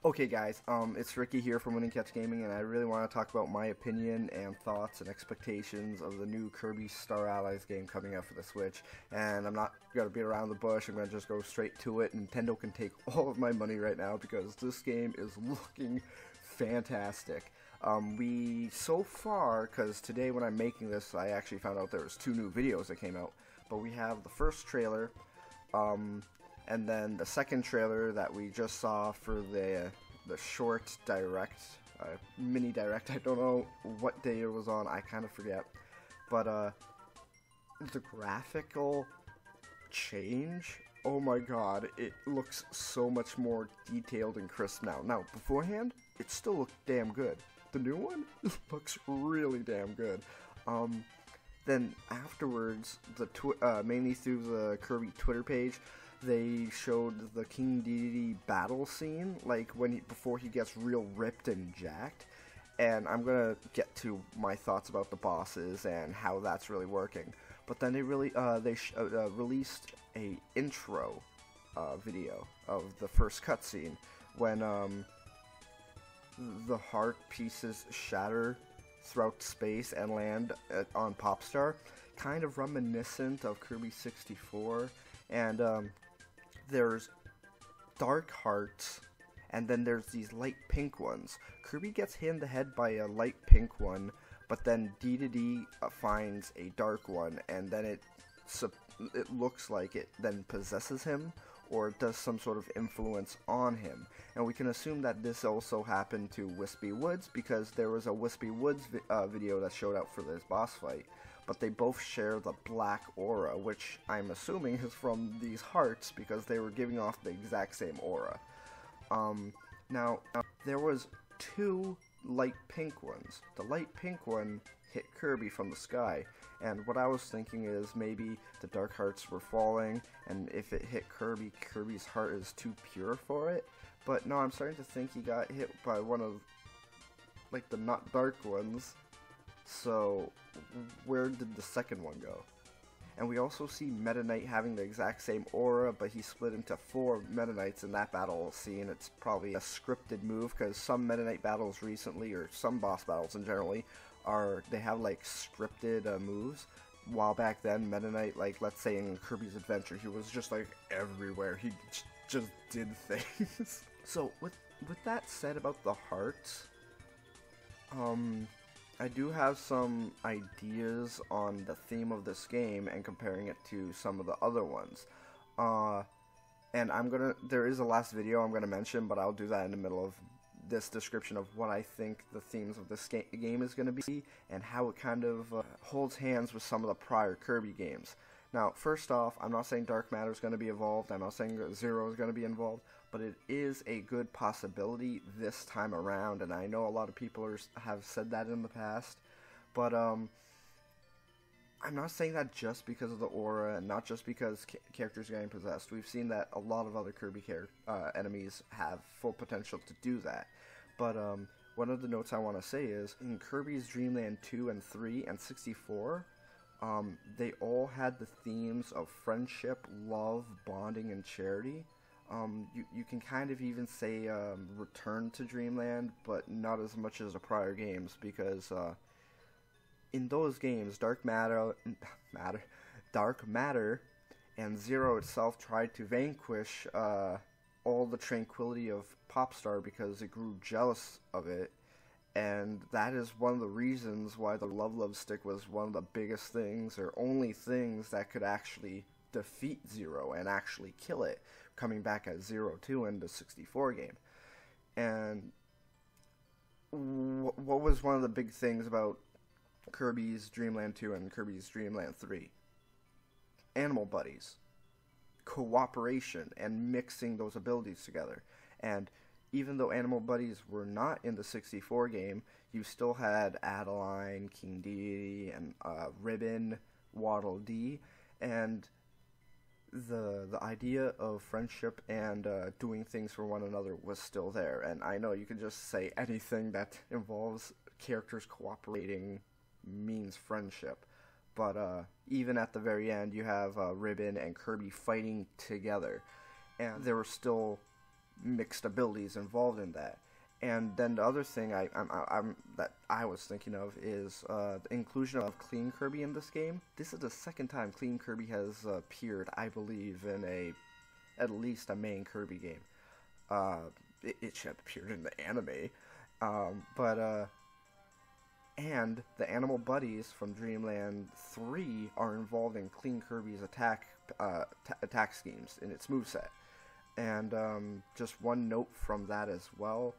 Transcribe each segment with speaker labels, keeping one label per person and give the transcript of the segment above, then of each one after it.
Speaker 1: Okay guys, it's Ricky here from Winning Catch Gaming, and I really want to talk about my opinion and thoughts and expectations of the new Kirby Star Allies game coming out for the Switch. And I'm not going to beat around the bush, I'm going to just go straight to it. Nintendo can take all of my money right now because this game is looking fantastic. So far, because today when I'm making this, I actually found out there was 2 new videos that came out. But we have the first trailer, and then the second trailer that we just saw for the short direct, mini direct. I don't know what day it was on, I kind of forget. But the graphical change, oh my god, it looks so much more detailed and crisp now. Now, beforehand, it still looked damn good. The new one looks really damn good. Then afterwards, mainly through the Kirby Twitter page, they showed the King Dedede battle scene, like before he gets real ripped and jacked. And I'm gonna get to my thoughts about the bosses and how that's really working. But then they released a intro video of the first cutscene when the heart pieces shatter throughout space and land on Popstar, kind of reminiscent of Kirby 64. And there's dark hearts, and then there's these light pink ones. Kirby gets hit in the head by a light pink one, but then Dedede finds a dark one, and then it looks like it then possesses him, or does some sort of influence on him. And we can assume that this also happened to Wispy Woods, because there was a Wispy Woods video that showed up for this boss fight. But they both share the black aura, which I'm assuming is from these hearts, because they were giving off the exact same aura. Now, there was 2 light pink ones. The light pink one hit Kirby from the sky, and what I was thinking is maybe the dark hearts were falling, and if it hit Kirby, Kirby's heart is too pure for it. But no, I'm starting to think he got hit by one of, like, the not dark ones. So, where did the second one go? And we also see Meta Knight having the exact same aura, but he split into 4 Meta Knights in that battle scene. It's probably a scripted move, because some Meta Knight battles recently, or some boss battles in generally, they have like scripted moves. While back then, Meta Knight, like let's say in Kirby's Adventure, he was just like everywhere. He just did things. So with that said about the hearts, I do have some ideas on the theme of this game and comparing it to some of the other ones. And there is a last video I'm gonna mention, but I'll do that in the middle of this description of what I think the themes of this game is gonna be, and how it kind of holds hands with some of the prior Kirby games. Now, first off, I'm not saying Dark Matter is going to be involved, I'm not saying Zero is going to be involved, but it is a good possibility this time around, and I know a lot of people have said that in the past, but I'm not saying that just because of the aura, and not just because characters are getting possessed. We've seen that a lot of other Kirby enemies have full potential to do that. But one of the notes I want to say is, in Kirby's Dream Land 2 and 3 and 64, they all had the themes of friendship, love, bonding, and charity. You can kind of even say Return to Dreamland, but not as much as the prior games, because in those games, Dark Matter and Zero itself tried to vanquish all the tranquility of Popstar because it grew jealous of it. And that is one of the reasons why the Love Stick was one of the biggest things, or only things that could actually defeat Zero and actually kill it, coming back as Zero-2 in the 64 game. And what was one of the big things about Kirby's Dream Land 2 and Kirby's Dream Land 3? Animal buddies. Cooperation and mixing those abilities together. And even though Animal Buddies were not in the 64 game, you still had Adeline, King Dedede, and Ribbon, Waddle Dee, and the idea of friendship and doing things for one another was still there. And I know you can just say anything that involves characters cooperating means friendship, but even at the very end, you have Ribbon and Kirby fighting together, and there were still mixed abilities involved in that. And then the other thing that I was thinking of is the inclusion of Clean Kirby in this game. This is the second time Clean Kirby has appeared, I believe, in at least a main Kirby game. It should have appeared in the anime, and the animal buddies from Dreamland 3 are involved in Clean Kirby's attack schemes in its moveset. And just one note from that as well,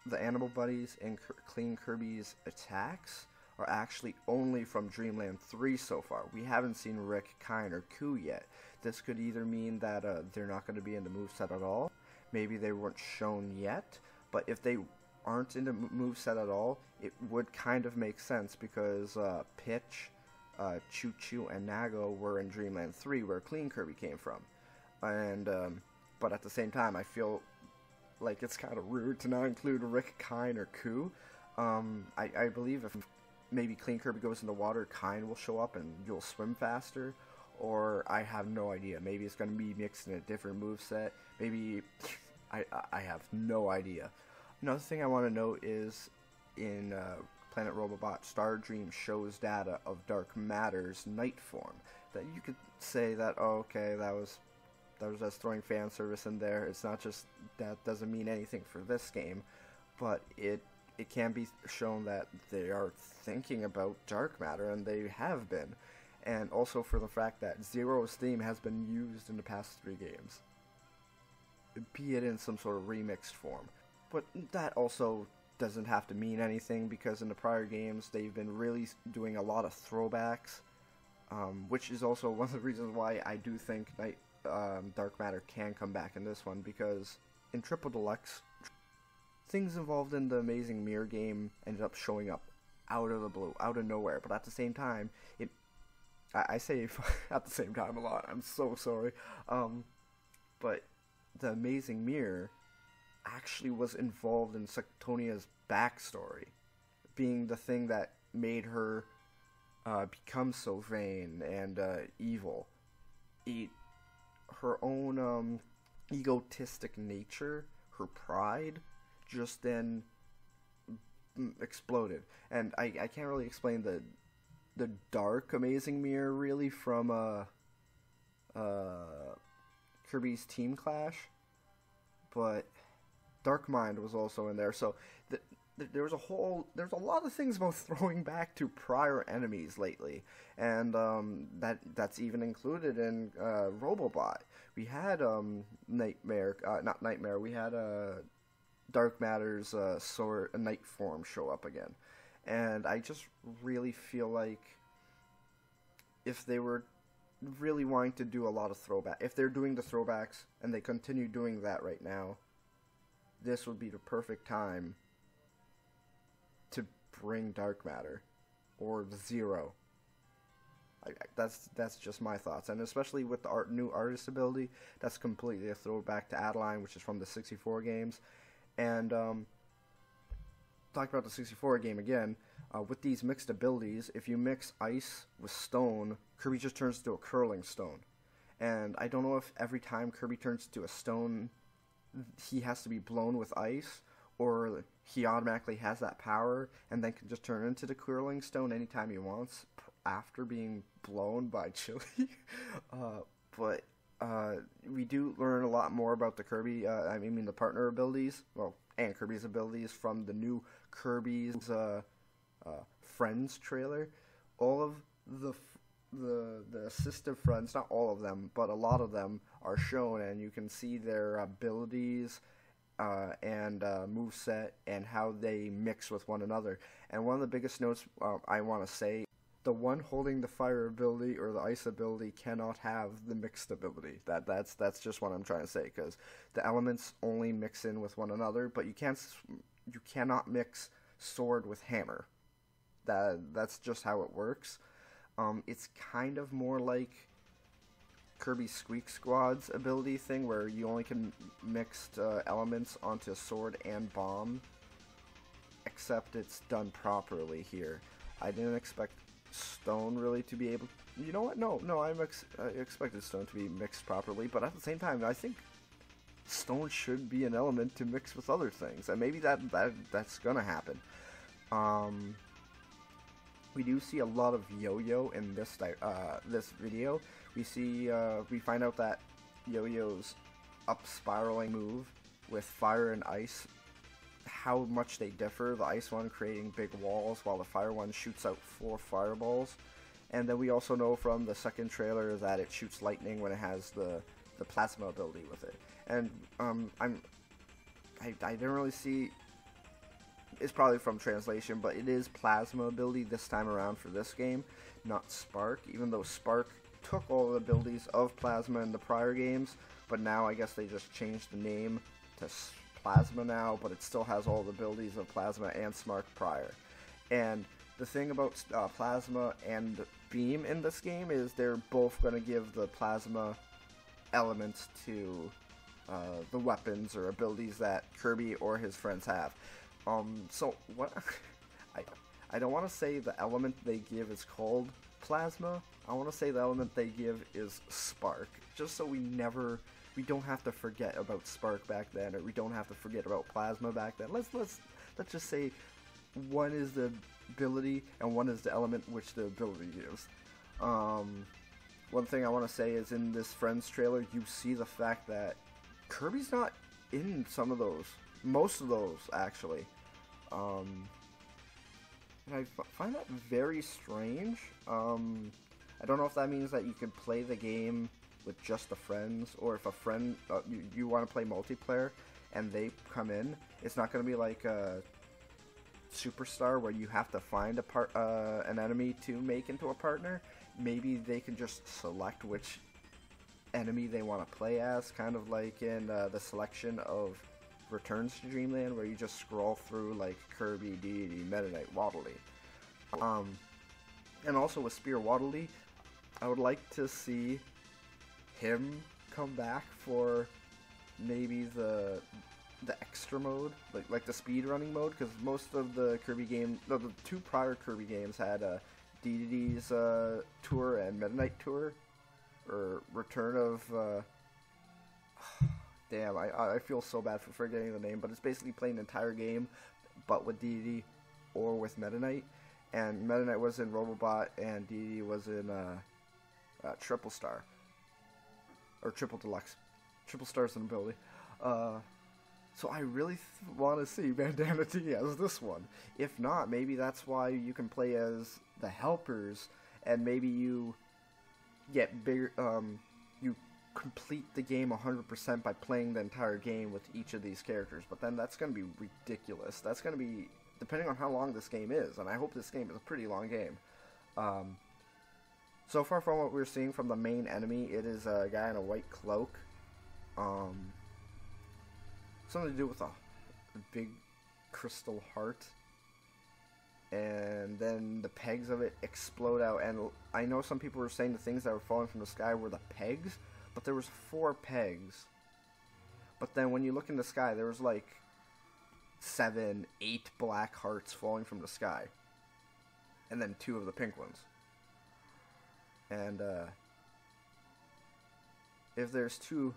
Speaker 1: the animal buddies in Clean Kirby's attacks are actually only from Dreamland 3 so far. We haven't seen RidKain or Ku yet. This could either mean that they're not going to be in the moveset at all, maybe they weren't shown yet, but if they aren't in the moveset at all, it would kind of make sense because Pitch, Choo Choo, and Nago were in Dreamland 3 where Clean Kirby came from. And but at the same time, I feel like it's kind of rude to not include RidKain or Ku. I believe if maybe Clean Kirby goes in the water, Kain will show up and you'll swim faster. Or I have no idea. Maybe it's going to be mixed in a different moveset. Maybe I have no idea. Another thing I want to note is in Planet Robobot, Star Dream shows data of Dark Matter's night form. That you could say that, oh, okay, that was just throwing fan service in there. It's not just that doesn't mean anything for this game, but it can be shown that they are thinking about Dark Matter, and they have been. And also for the fact that Zero's theme has been used in the past 3 games, be it in some sort of remixed form. But that also doesn't have to mean anything, because in the prior games they've been really doing a lot of throwbacks, which is also one of the reasons why I do think Dark Matter can come back in this one, because in Triple Deluxe, things involved in the Amazing Mirror game ended up showing up out of the blue, out of nowhere, but at the same time, I say at the same time a lot, I'm so sorry, but the Amazing Mirror actually was involved in Suctonia's backstory, being the thing that made her become so vain and evil. Her own egotistic nature, her pride, just then exploded. And I can't really explain the dark Amazing Mirror really from Kirby's Team Clash, but Dark Mind was also in there. So there's a lot of things about throwing back to prior enemies lately, and that's even included in Robobot. We had Nightmare, not Nightmare. We had Dark Matter's sword, Night form show up again. And I just really feel like if they were really wanting to do a lot of throwback, if they're doing the throwbacks and they continue doing that right now, this would be the perfect time to bring Dark Matter or Zero. That's just my thoughts, and especially with the new artist ability, that's completely a throwback to Adeline, which is from the 64 games. And talk about the 64 game again, with these mixed abilities, if you mix ice with stone, Kirby just turns into a curling stone. And I don't know if every time Kirby turns into a stone, he has to be blown with ice, or he automatically has that power and then can just turn into the curling stone anytime he wants after being blown by Chili. But we do learn a lot more about the Kirby, the partner abilities, and Kirby's abilities from the new Kirby's Friends trailer. All of the assistive friends, not all of them, but a lot of them are shown, and you can see their abilities and moveset and how they mix with one another. And one of the biggest notes I want to say, the one holding the fire ability or the ice ability cannot have the mixed ability. That's just what I'm trying to say, because the elements only mix in with one another, but you cannot mix sword with hammer. That's just how it works. It's kind of more like Kirby Squeak Squad's ability thing, where you only can mix elements onto sword and bomb, except it's done properly here. I didn't expect stone really to be able, you know what, no I expected stone to be mixed properly, but at the same time I think stone should be an element to mix with other things, and maybe that's gonna happen. We do see a lot of yo-yo in this video. We find out that yo-yo's up spiraling move with fire and ice, how much they differ. The ice one creating big walls, while the fire one shoots out 4 fireballs. And then we also know from the second trailer that it shoots lightning when it has the plasma ability with it. And I didn't really see. It's probably from translation, but it is plasma ability this time around for this game, not spark. Even though spark took all the abilities of plasma in the prior games, but now I guess they just changed the name to plasma now, but it still has all the abilities of plasma and spark prior. And the thing about plasma and beam in this game is they're both going to give the plasma elements to the weapons or abilities that Kirby or his friends have. So what I don't want to say the element they give is called plasma. I want to say the element they give is spark, just so we don't have to forget about spark back then, or we don't have to forget about plasma back then. Let's just say one is the ability and one is the element which the ability gives. One thing I want to say is in this Friends trailer, you see the fact that Kirby's not in some of those. Most of those, actually. And I find that very strange. I don't know if that means that you can play the game with just the friends, or if a friend, you want to play multiplayer, and they come in. It's not going to be like a Superstar where you have to find an enemy to make into a partner. Maybe they can just select which enemy they want to play as, kind of like in the selection of Returns to Dreamland, where you just scroll through like Kirby, Dedede, Meta Knight, Waddle Dee. And also with Spear Waddle Dee, I would like to see him come back for maybe the extra mode, like the speedrunning mode, because most of the Kirby game, no, the 2 prior Kirby games had Dedede's tour and Meta Knight tour, or Return of. Damn, I feel so bad for forgetting the name, but it's basically playing the entire game, but with Dedede or with Meta Knight. And Meta Knight was in Robobot, and Dedede was in Triple Star. Or Triple Deluxe. Triple Star's an ability. So I really want to see Bandana D as this one. If not, maybe that's why you can play as the helpers, and maybe you get bigger, you complete the game 100% by playing the entire game with each of these characters. But then that's going to be ridiculous. That's going to be, depending on how long this game is, and I hope this game is a pretty long game. So far from what we're seeing from the main enemy, it is a guy in a white cloak. Something to do with a big crystal heart. And then the pegs of it explode out. And I know some people were saying the things that were falling from the sky were the pegs, but there was 4 pegs. But then when you look in the sky, there was like 7, 8 black hearts falling from the sky. And then 2 of the pink ones. And if there's two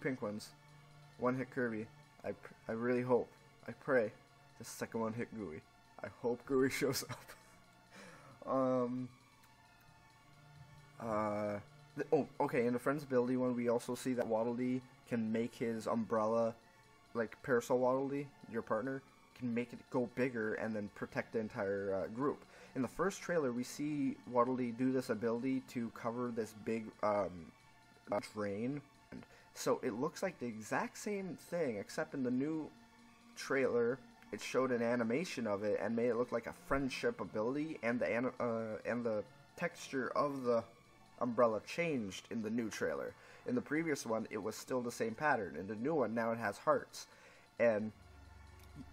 Speaker 1: pink ones, one hit Kirby, I really hope, I pray, the second one hit Gooey. I hope Gooey shows up. Okay, in the Friends ability one, we also see that Waddle Dee can make his umbrella, like Parasol Waddle Dee, your partner, can make it go bigger and then protect the entire group. In the first trailer, we see Waddle Dee do this ability to cover this big drain. So it looks like the exact same thing, except in the new trailer, it showed an animation of it and made it look like a friendship ability, and the texture of the umbrella changed in the new trailer. In the previous one, it was still the same pattern. In the new one, now it has hearts. And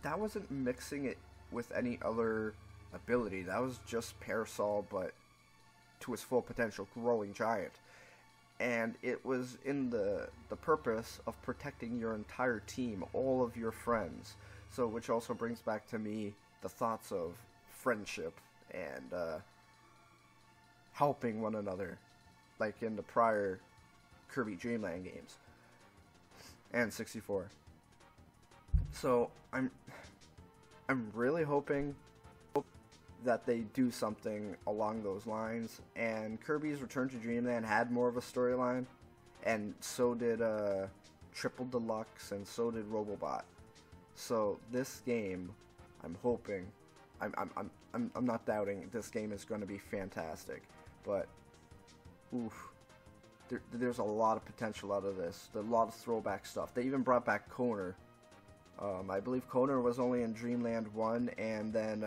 Speaker 1: that wasn't mixing it with any other ability. That was just Parasol, but to its full potential, growing giant. And it was in the purpose of protecting your entire team, all of your friends. So, which also brings back to me the thoughts of friendship and helping one another, like in the prior Kirby Dreamland games. and 64. So I'm really hoping that they do something along those lines. And Kirby's Return to Dreamland had more of a storyline, and so did Triple Deluxe, and so did Robobot. So this game, I'm hoping, I'm not doubting this game is going to be fantastic, but oof, there's a lot of potential out of this. There's a lot of throwback stuff. They even brought back Koner. I believe Koner was only in Dreamland 1, and then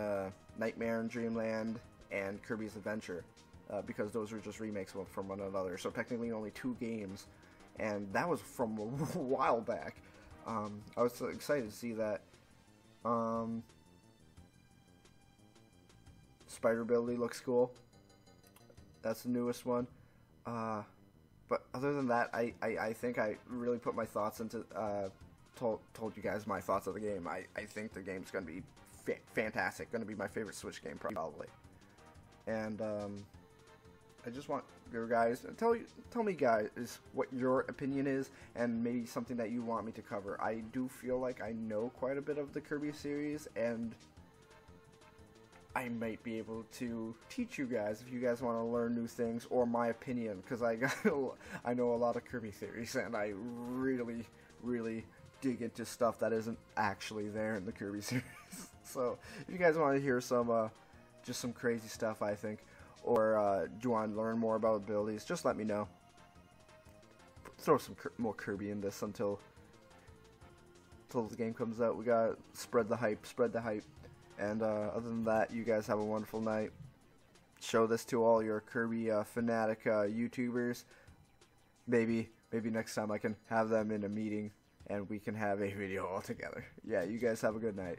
Speaker 1: Nightmare in Dreamland and Kirby's Adventure, because those were just remakes from one another. So technically only 2 games, and that was from a while back. I was so excited to see that. Spider Billy looks cool. That's the newest one. But other than that, I think I really put my thoughts into, told you guys my thoughts of the game. I think the game's going to be fantastic. Going to be my favorite Switch game, probably. And, I just want your guys, tell me guys what your opinion is, and maybe something that you want me to cover. I do feel like I know quite a bit of the Kirby series, and I might be able to teach you guys if you guys want to learn new things, or my opinion, because I know a lot of Kirby theories, and I really dig into stuff that isn't actually there in the Kirby series. So if you guys want to hear some just some crazy stuff, I think, or do you want to learn more about abilities, just let me know. Throw some more Kirby in this until the game comes out. We gotta spread the hype. And other than that, you guys have a wonderful night. Show this to all your Kirby fanatic YouTubers. Maybe next time I can have them in a meeting and we can have a video all together. Yeah, you guys have a good night.